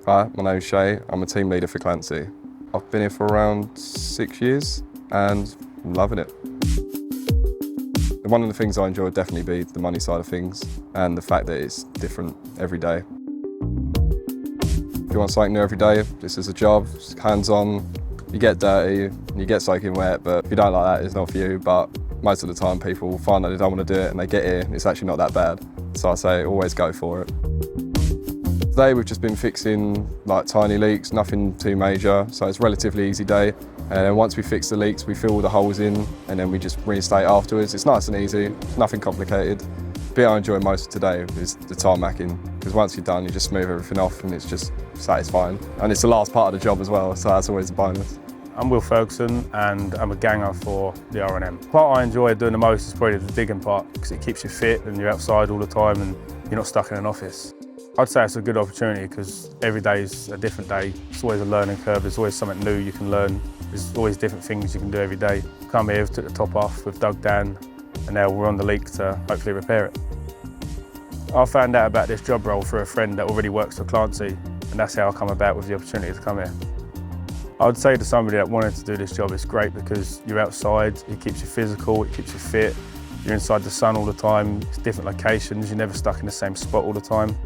Hi, my name's Shae. I'm a team leader for Clancy. I've been here for around 6 years and I'm loving it. One of the things I enjoy would definitely be the money side of things and the fact that it's different every day. If you want something new every day, this is a job, it's hands-on, you get dirty, you get soaking wet, but if you don't like that, it's not for you. But most of the time people find that they don't want to do it and they get here and it's actually not that bad. So I say always go for it. Today we've just been fixing like tiny leaks, nothing too major, so it's a relatively easy day. And then once we fix the leaks, we fill all the holes in and then we just reinstate afterwards. It's nice and easy, nothing complicated. The bit I enjoy most of today is the tarmacking, because once you're done, you just smooth everything off and it's just satisfying. And it's the last part of the job as well, so that's always a bonus. I'm Will Ferguson and I'm a ganger for the R&M. The part I enjoy doing the most is probably the digging part, because it keeps you fit and you're outside all the time and you're not stuck in an office. I'd say it's a good opportunity because every day is a different day. It's always a learning curve, there's always something new you can learn. There's always different things you can do every day. Come here, we've took the top off, we've dug down, and now we're on the leak to hopefully repair it. I found out about this job role through a friend that already works for Clancy, and that's how I come about with the opportunity to come here. I would say to somebody that wanted to do this job, it's great because you're outside, it keeps you physical, it keeps you fit, you're inside the sun all the time, it's different locations, you're never stuck in the same spot all the time.